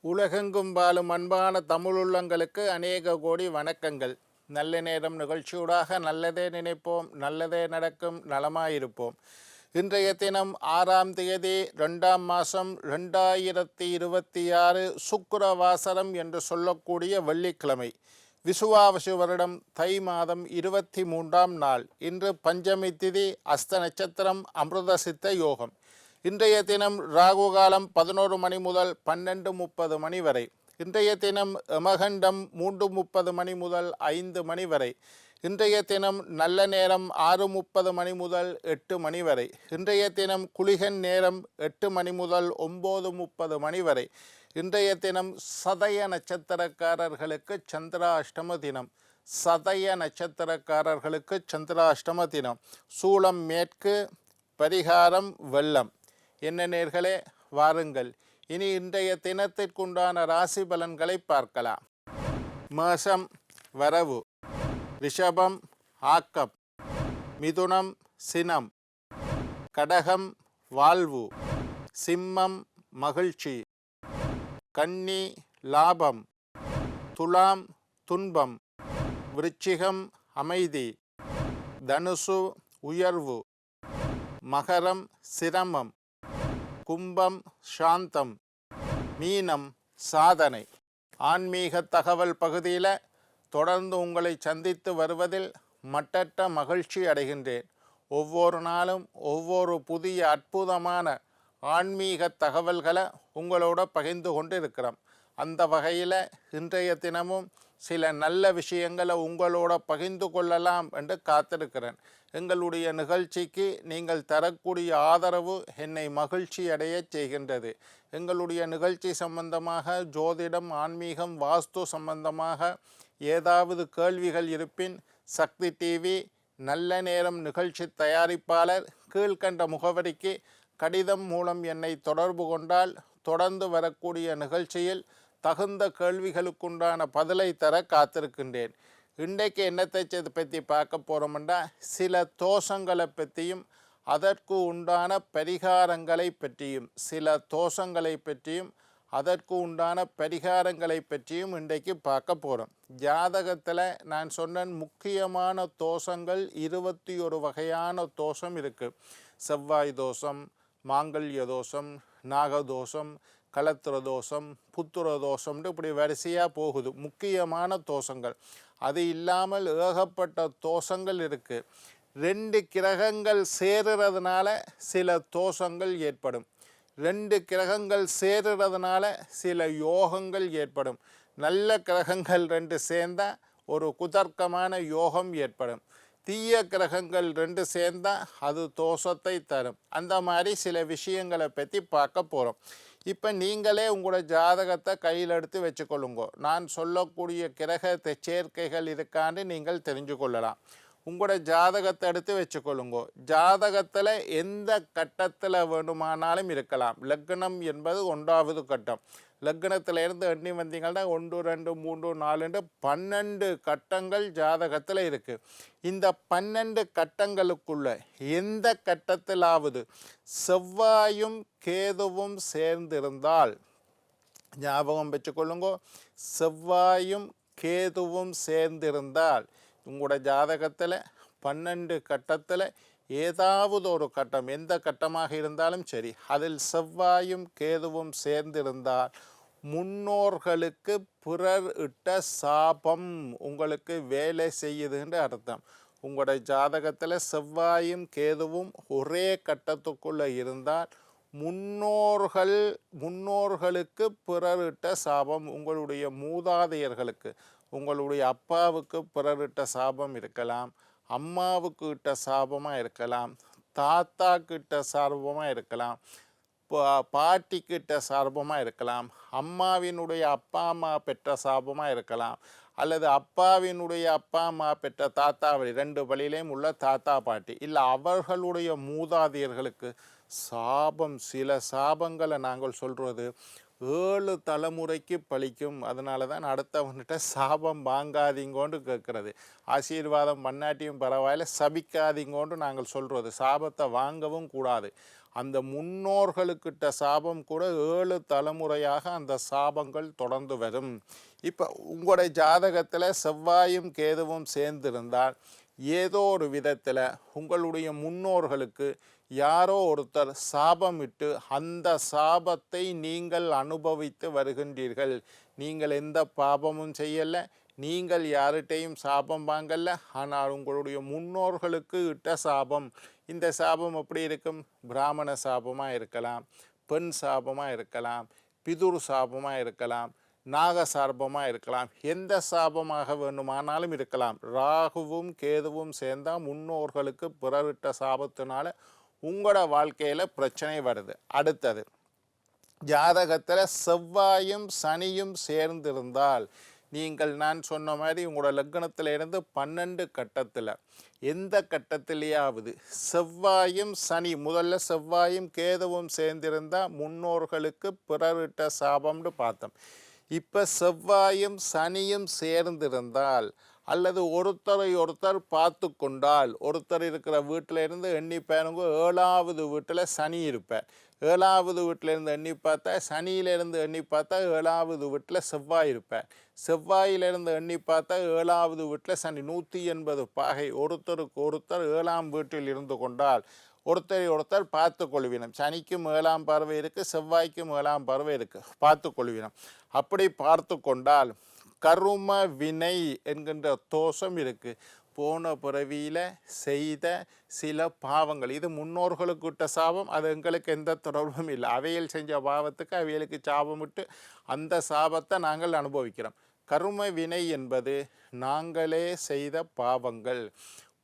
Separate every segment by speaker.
Speaker 1: உலகெங்கும் வாழும் அன்பான தமிழுள்ளங்களுக்கு அநேக கோடி வணக்கங்கள். நல்ல நேரம் நிகழ்ச்சியூடாக நல்லதே நினைப்போம், நல்லதே நடக்கும், நலமாயிருப்போம். இன்றைய தினம் 6ஆம் தேதி 2ஆம் மாதம் 2026 சுக்கிரவாசரம் என்று சொல்லக்கூடிய வெள்ளிக்கிழமை. விசுவாவசு வருடம் தை மாதம் 23ஆம் நாள். இன்று பஞ்சமி திதி, அஸ்த நட்சத்திரம், அமிர்த சித்த யோகம். இன்றைய தினம் ராகு காலம் 11 மணி முதல் 12:30 மணி வரை. இன்றைய தினம் யமகண்டம் 3:30 மணி முதல் 5 மணி வரை. இன்றைய தினம் நல்ல நேரம் 6:30 மணி முதல் 8 மணி வரை. இன்றைய தினம் குளிகன் நேரம் 8 மணி முதல் 9:30 மணி வரை. இன்றைய தினம் சதய நட்சத்திரக்காரர்களுக்கு சந்திராஷ்டம தினம். சதய நட்சத்திரக்காரர்களுக்கு சந்திராஷ்டம தினம். சூளம் மேற்கு, பரிகாரம் வெள்ளம். என்ன நேர்களே, வாருங்கள் இனி இன்றைய தினத்திற்குண்டான ராசி பலன்களை பார்க்கலாம். மேஷம் வரவு, ரிஷபம் ஆக்கம், மிதுனம் சினம், கடகம் வாழ்வு, சிம்மம் மகிழ்ச்சி, கன்னி லாபம், துலாம் துன்பம், விருச்சிகம் அமைதி, தனுசு உயர்வு, மகரம் சிரமம், கும்பம் சாந்தம், மீனம் சாதனை. ஆன்மீக தகவல் பகுதியில் தொடர்ந்து உங்களை சந்தித்து வருவதில் மட்டற்ற மகிழ்ச்சி அடைகின்றேன். ஒவ்வொரு நாளும் ஒவ்வொரு புதிய அற்புதமான ஆன்மீக தகவல்களை உங்களோட பகிர்ந்து கொண்டு இருக்கிறோம். அந்த வகையில் இன்றைய தினமும் சில நல்ல விஷயங்களை உங்களோட பகிர்ந்து கொள்ளலாம் என்று காத்திருக்கிறேன். எங்களுடைய நிகழ்ச்சிக்கு நீங்கள் தரக்கூடிய ஆதரவு என்னை மகிழ்ச்சி அடைய செய்கின்றது. எங்களுடைய நிகழ்ச்சி சம்பந்தமாக, ஜோதிடம், ஆன்மீகம், வாஸ்து சம்பந்தமாக ஏதாவது கேள்விகள் இருப்பின் சக்தி டிவி நல்ல நேரம் நிகழ்ச்சி தயாரிப்பாளர் கீழ்கண்ட முகவரிக்கு கடிதம் மூலம் என்னை தொடர்பு கொண்டால் தொடர்ந்து வரக்கூடிய நிகழ்ச்சியில் தகுந்த கேள்விகளுக்குண்டான பதிலை தர காத்திருக்கின்றேன். இன்றைக்கு என்னத்தை பற்றி பார்க்க போகிறோம்னா, சில தோஷங்களை பற்றியும் அதற்கு உண்டான பரிகாரங்களை பற்றியும் அதற்கு உண்டான பரிகாரங்களை பற்றியும் இன்றைக்கு பார்க்க போகிறோம். ஜாதகத்தில் நான் சொன்ன முக்கியமான தோஷங்கள் 21 வகையான தோஷம் இருக்குது. செவ்வாய் தோஷம், மாங்கல்ய தோஷம், நாகதோஷம், கலத்திர தோஷம், புத்திர தோஷம்னு இப்படி வரிசையாக போகுது. முக்கியமான தோஷங்கள். அது இல்லாமல் ஏகப்பட்ட தோஷங்கள் இருக்குது. 2 கிரகங்கள் சேருறதுனால சில தோஷங்கள் ஏற்படும். 2 கிரகங்கள் சேருறதுனால சில யோகங்கள் ஏற்படும். நல்ல கிரகங்கள் 2 சேர்ந்தால் ஒரு குதர்க்கமான யோகம் ஏற்படும். தீய கிரகங்கள் 2 சேர்ந்தால் அது தோஷத்தை தரும். அந்த மாதிரி சில விஷயங்களை பற்றி பார்க்க போகிறோம். இப்போ நீங்களே உங்களோட ஜாதகத்தை கையில் எடுத்து வச்சுக்கொள்ளுங்க. நான் சொல்லக்கூடிய கிரக சேர்க்கைகள் இருக்கான்னு நீங்கள் தெரிஞ்சு கொள்ளலாம். உங்களோட ஜாதகத்தை எடுத்து வச்சுக்கொள்ளுங்க. ஜாதகத்தில் எந்த கட்டத்தில் வேண்டுமானாலும் இருக்கலாம். லக்னம் என்பது 1வது கட்டம். லக்னத்திலேருந்து எண்ணி வந்தீங்கன்னா 1, 2, 3, 4 12 கட்டங்கள் ஜாதகத்தில் இருக்குது. இந்த 12 கட்டங்களுக்குள்ள எந்த கட்டத்திலாவது செவ்வாயும் கேதுவும் சேர்ந்திருந்தால், ஞாபகம் வச்சுக்கொள்ளுங்க, செவ்வாயும் கேதுவும் சேர்ந்திருந்தால் உங்களோட ஜாதகத்தில் 12 கட்டத்தில் ஏதாவது ஒரு கட்டம், எந்த கட்டமாக இருந்தாலும் சரி, அதில் செவ்வாயும் கேதுவும் சேர்ந்திருந்தால் முன்னோர்களுக்கு பிறர் இட்ட சாபம் உங்களுக்கு வேலை செய்யுதுன்ற அர்த்தம். உங்களோட ஜாதகத்தில் செவ்வாயும் கேதுவும் ஒரே கட்டத்துக்குள்ளே இருந்தால் முன்னோர்களுக்கு பிறர் இட்ட சாபம், உங்களுடைய மூதாதையர்களுக்கு, உங்களுடைய அப்பாவுக்கு பிறர் இட்ட சாபம் இருக்கலாம், அம்மாவுக்கு இட்ட சாபமாக இருக்கலாம், தாத்தா கிட்ட சாபமாக இருக்கலாம், பாட்டிக்கிட்ட சாபமாக இருக்கலாம், அம்மாவினுடைய அப்பா அம்மா பெற்ற சாபமாக இருக்கலாம், அல்லது அப்பாவினுடைய அப்பா அம்மா பெற்ற தாத்தா வழி 2 வழியிலையும் உள்ள தாத்தா பாட்டி, இல்லை அவர்களுடைய மூதாதையர்களுக்கு சாபம். சில சாபங்களை நாங்கள் சொல்கிறது 7 தலைமுறைக்கு பழிக்கும். அதனால தான் அடுத்தவன்கிட்ட சாபம் வாங்காதீங்கோண்டு கேட்குறது. ஆசீர்வாதம் பண்ணாட்டியும் பரவாயில்ல, சபிக்காதீங்கோண்டு நாங்கள் சொல்கிறது. சாபத்தை வாங்கவும் கூடாது. அந்த முன்னோர்களுக்கிட்ட சாபம் கூட 7 தலைமுறையாக அந்த சாபங்கள் தொடர்ந்து வரும். இப்போ உங்களுடைய ஜாதகத்தில் செவ்வாயும் கேதுவும் சேர்ந்திருந்தால் ஏதோ ஒரு விதத்தில் உங்களுடைய முன்னோர்களுக்கு யாரோ ஒருத்தர் சாபமிட்டு அந்த சாபத்தை நீங்கள் அனுபவித்து வருகின்றீர்கள். நீங்கள் எந்த பாபமும் செய்யலை, நீங்கள் யார்கிட்டையும் சாபம் வாங்கல, ஆனால் உங்களுடைய முன்னோர்களுக்கு இட்ட சாபம். இந்த சாபம் எப்படி இருக்கும்? பிராமண சாபமாக இருக்கலாம், பெண் சாபமாக இருக்கலாம், பிதுர் சாபமாக இருக்கலாம், நாக சாபமாக இருக்கலாம், எந்த சாபமாக வேண்டுமானாலும் இருக்கலாம். ராகுவும் கேதுவும் சேர்ந்தால் முன்னோர்களுக்கு பிறரிட்ட சாபத்தினால உங்களோட வாழ்க்கையில் பிரச்சனை வருது. அடுத்தது, ஜாதகத்தில் செவ்வாயும் சனியும் சேர்ந்திருந்தால் நீங்கள் நான் சொன்ன மாதிரி உங்களோட லக்னத்தில் இருந்து 12 கட்டத்தில் எந்த கட்டத்திலேயாவது செவ்வாயும் சனி, முதல்ல செவ்வாயும் கேதுவும் சேர்ந்திருந்தால் முன்னோர்களுக்கு பிறரிட்ட சாபம்னு பார்த்தோம். இப்போ செவ்வாயும் சனியும் சேர்ந்திருந்தால் அல்லது ஒருத்தரை ஒருத்தர் பார்த்து கொண்டால், ஒருத்தர் இருக்கிற வீட்டில் இருந்து எண்ணி பாருங்க, 7வது வீட்டில் சனி இருப்பார். 7வது வீட்டில் இருந்து எண்ணி பார்த்தா, சனியிலிருந்து எண்ணி பார்த்தா 7வது வீட்டில் செவ்வாய் இருப்பார். செவ்வாயிலிருந்து எண்ணி பார்த்தா 7வது வீட்டில் சனி. 180 பாகை. ஒருத்தருக்கு ஒருத்தர் 7ஆம் வீட்டில் இருந்து கொண்டால் ஒருத்தரை ஒருத்தர் பார்த்து கொள்வினம். சனிக்கும் 7ஆம் பார்வை இருக்குது, செவ்வாய்க்கும் 7ஆம் பார்வை இருக்குது, பார்த்து கொள்வினம். அப்படி பார்த்து கொண்டால் கரும வினை என்கின்ற தோஷம் இருக்குது. போன பிறவியில் செய்த சில பாவங்கள், இது முன்னோர்களுக்கு விட்ட சாபம், அது எங்களுக்கு எந்த தொடர்பும் இல்லை. அவையில் செஞ்ச பாவத்துக்கு அவைகளுக்கு சாபமிட்டு அந்த சாபத்தை நாங்கள் அனுபவிக்கிறோம். கரும வினை என்பது நாங்களே செய்த பாவங்கள்.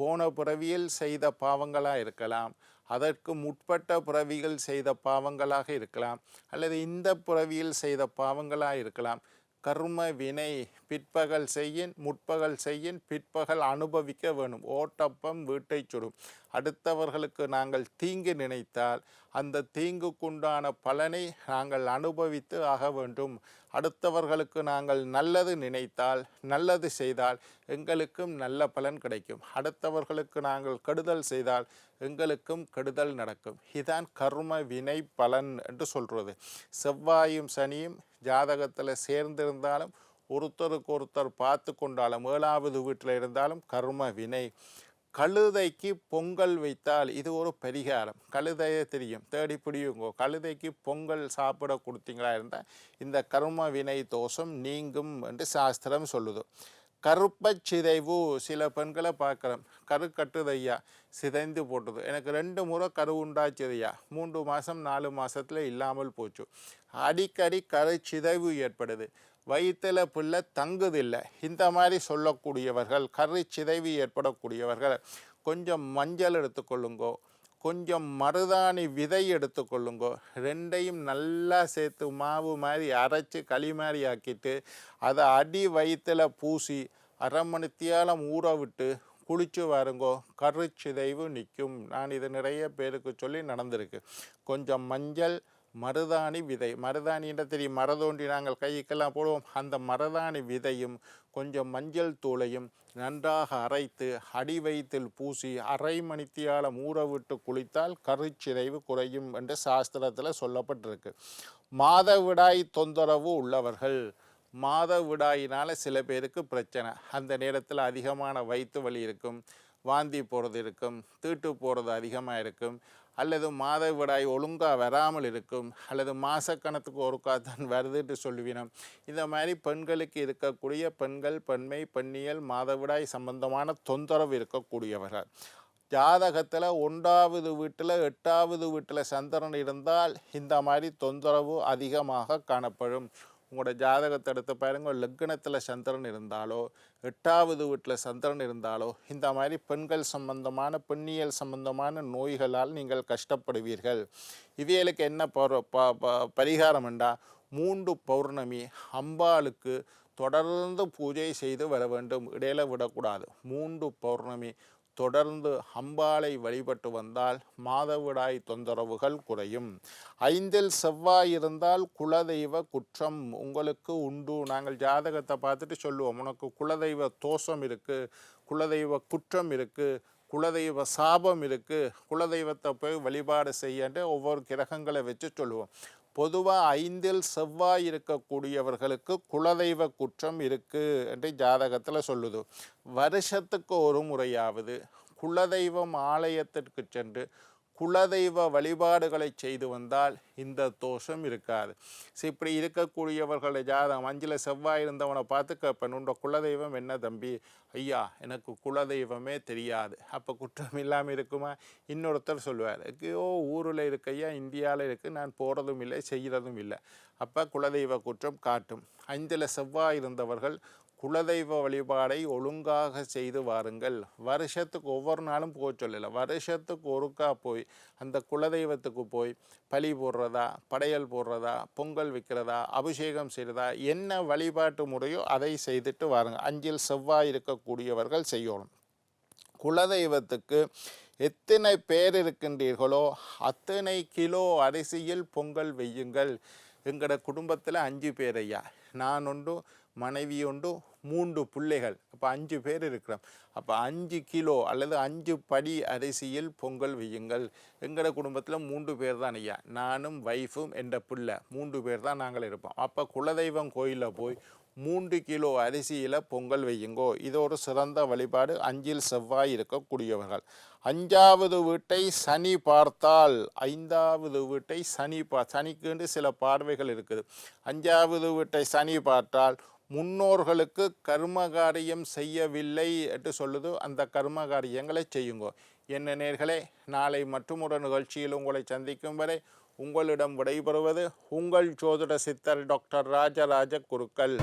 Speaker 1: போன பிறவியில் செய்த பாவங்களாக இருக்கலாம், அதற்கு முற்பட்ட பிறவிகள் செய்த பாவங்களாக இருக்கலாம், அல்லது இந்த பிறவியில் செய்த பாவங்களாக இருக்கலாம். கர்ம வினை பிற்பகல் செய்யின் முற்பகல் செய்யின் பிற்பகல் அனுபவிக்க வேணும். ஓட்டப்பம் வீட்டை சுடும். அடுத்தவர்களுக்கு நாங்கள் தீங்கு நினைத்தால் அந்த தீங்குக்குண்டான பலனை நாங்கள் அனுபவித்து ஆக வேண்டும். அடுத்தவர்களுக்கு நாங்கள் நல்லது நினைத்தால், நல்லது செய்தால் எங்களுக்கும் நல்ல பலன் கிடைக்கும். அடுத்தவர்களுக்கு நாங்கள் கெடுதல் செய்தால் எங்களுக்கும் கெடுதல் நடக்கும். இதுதான் கர்ம வினை பலன் என்று சொல்கிறது. செவ்வாயும் சனியும் ஜாதகத்தில் சேர்ந்திருந்தாலும், ஒருத்தருக்கு ஒருத்தர் பார்த்து கொண்டாலும், 7வது வீட்டில் இருந்தாலும் கர்ம வினை. கழுதைக்கு பொங்கல் வைத்தால் இது ஒரு பரிகாரம். கழுதையே தெரியும், தேடி பிடியுங்கோ. கழுதைக்கு பொங்கல் சாப்பிட கொடுத்தீங்களா இருந்தால் இந்த கர்ம வினை தோஷம் நீங்கும் என்று சாஸ்திரம் சொல்லுது. கருப்பை சிதைவு, சில பெண்களை பார்க்குறோம், கரு கட்டுதையா, சிதைந்து போட்டுது. எனக்கு 2 முறை கரு உண்டாச்சுதையா, 3 மாதம் 4 மாதத்தில் இல்லாமல் போச்சு. அடிக்கடி கரு சிதைவு ஏற்படுது, வயிற்றில் பிள்ளை தங்குதில்லை. இந்த மாதிரி சொல்லக்கூடியவர்கள், கரு சிதைவு ஏற்படக்கூடியவர்கள் கொஞ்சம் மஞ்சள் எடுத்துக்கொள்ளுங்கோ, கொஞ்சம் மருதாணி விதை எடுத்துக்கொள்ளுங்கோ. 2யும் நல்லா சேர்த்து மாவு மாதிரி அரைச்சி களி மாதிரி ஆக்கிட்டு அதை அடி வயிற்றில் பூசி 1/2 மணித்தியாலம் ஊற விட்டு குளிச்சு வாருங்கோ, கருச்சிதைவு நிற்கும். நான் இது நிறைய பேருக்கு சொல்லி நடந்திருக்கு. கொஞ்சம் மஞ்சள், மருதாணி விதை, மருதாணின்ற தெரியும், மரதோண்டி நாங்கள் கைக்கெல்லாம் போடுவோம், அந்த மருதாணி விதையும் கொஞ்சம் மஞ்சள் தூளையும் நன்றாக அரைத்து அடி வயிற்றில் பூசி 1/2 மணித்தியாலம் ஊற விட்டு குளித்தால் கருச்சிதைவு குறையும் என்று சாஸ்திரத்தில் சொல்லப்பட்டிருக்கு. மாதவிடாய் தொந்தரவு உள்ளவர்கள், மாதவிடாயினால் சில பேருக்கு பிரச்சனை, அந்த நேரத்தில் அதிகமான வயிற்று வலி இருக்கும், வாந்தி போகிறது இருக்கும், தீட்டு போகிறது அதிகமாக இருக்கும், அல்லது மாதவிடாய் ஒழுங்காக வராமல் இருக்கும், அல்லது மாதக்கணத்துக்கு ஒருக்கா தான் வருதுன்னு சொல்லுவினோம். இந்த மாதிரி பெண்களுக்கு இருக்கக்கூடிய பெண்கள், பெண்மை, பெண்ணியல், மாதவிடாய் சம்பந்தமான தொந்தரவு இருக்கக்கூடியவர்கள். ஜாதகத்தில் 1வது வீட்டில் 8வது வீட்டில் சந்திரன் இருந்தால் இந்த மாதிரி தொந்தரவு அதிகமாக காணப்படும். உங்களோட ஜாதகத்தை எடுத்து பாருங்க, லக்னத்தில் சந்திரன் இருந்தாலோ 8வது வீட்டில் சந்திரன் இருந்தாலோ இந்த மாதிரி பெண்கள் சம்பந்தமான, பெண்ணியல் சம்பந்தமான நோய்களால் நீங்கள் கஷ்டப்படுவீர்கள். இவைகளுக்கு என்ன பரிகாரம் என்றால், 3 பௌர்ணமி அம்பாளுக்கு தொடர்ந்து பூஜை செய்து வர வேண்டும், இடையில விடக்கூடாது. 3 பௌர்ணமி தொடர்ந்து அம்பாளை வழிபட்டு வந்தால் மாதவிடாய் தொந்தரவுகள் குறையும். 5ல் செவ்வாய் இருந்தால் குலதெய்வ குற்றம் உங்களுக்கு உண்டு. நாங்கள் ஜாதகத்தை பார்த்துட்டு சொல்லுவோம், உனக்கு குலதெய்வ தோஷம் இருக்குது, குலதெய்வ குற்றம் இருக்குது, குலதெய்வ சாபம் இருக்குது, குலதெய்வத்தை போய் வழிபாடு செய்யன்ட்டு ஒவ்வொரு கிரகங்களை வச்சு சொல்லுவோம். பொதுவாக 5ல் செவ்வாய் இருக்கக்கூடியவர்களுக்கு குலதெய்வ குற்றம் இருக்குது என்று ஜாதகத்தில் சொல்லுது. வருஷத்துக்கு ஒரு முறையாவது குலதெய்வம் ஆலயத்திற்கு சென்று குலதெய்வ வழிபாடுகளை செய்து வந்தால் இந்த தோஷம் இருக்காது. இப்படி இருக்கக்கூடியவர்களுடைய ஜாதகம் 5ல் செவ்வாய் இருந்தவனை பார்த்து கேட்பேன், உன்னோட குலதெய்வம் என்ன தம்பி? ஐயா எனக்கு குலதெய்வமே தெரியாது. அப்போ குற்றம் இல்லாமல் இருக்குமா? இன்னொருத்தர் சொல்லுவார், ஐயோ ஊரில் இருக்கையா, இந்தியாவில் இருக்குது, நான் போகிறதும் இல்லை செய்கிறதும் இல்லை. அப்போ குலதெய்வ குற்றம் காட்டும். 5ல் செவ்வாய் இருந்தவர்கள் குலதெய்வ வழிபாடை ஒழுங்காக செய்து வாருங்கள். வருஷத்துக்கு ஒவ்வொரு நாளும் போக சொல்லலை, வருஷத்துக்கு ஒருக்கா போய் அந்த குலதெய்வத்துக்கு போய் பலி போடுறதா, படையல் போடுறதா, பொங்கல் வைக்கிறதா, அபிஷேகம் செய்கிறதா, என்ன வழிபாட்டு முறையோ அதை செய்துட்டு வாருங்க. 5ல் செவ்வாய் இருக்கக்கூடியவர்கள் செய்யணும். குலதெய்வத்துக்கு எத்தனை பேர் இருக்கின்றீர்களோ அத்தனை கிலோ அரிசியில் பொங்கல் வையுங்கள். எங்களோட குடும்பத்தில் 5 பேர் ஐயா, நான் உண்டு, மனைவி உண்டு, 3 பிள்ளைகள், அப்போ 5 பேர் இருக்கிறோம். அப்போ 5 கிலோ அல்லது 5 படி அரிசியில் பொங்கல் வையுங்கள். எங்களோட குடும்பத்தில் 3 பேர் தான் ஐயா, நானும் வைஃபும் என்ற பிள்ளை 3 பேர் தான் நாங்கள் இருப்போம். அப்போ குலதெய்வம் கோயிலில் போய் 3 கிலோ அரிசியில் பொங்கல் வையுங்கோ. இது ஒரு சிறந்த வழிபாடு 5ல் செவ்வாய் இருக்கக்கூடியவர்கள். 5வது வீட்டை சனி பார்த்தால், 5வது வீட்டை சனிக்கு சில பார்வைகள் இருக்குது. 5வது வீட்டை சனி பார்த்தால் முன்னோர்களுக்கு கர்மகாரியம் செய்யவில்லை என்று சொல்லுது. அந்த கர்மகாரியங்களை செய்யுங்கோ. என்ன நேர்களே, நாளை மற்றொரு நிகழ்ச்சியில் உங்களை சந்திக்கும் வரை உங்களிடம் விடைபெறுவது உங்கள் ஜோதிட சித்தர் டாக்டர் ராஜராஜ குருக்கள்.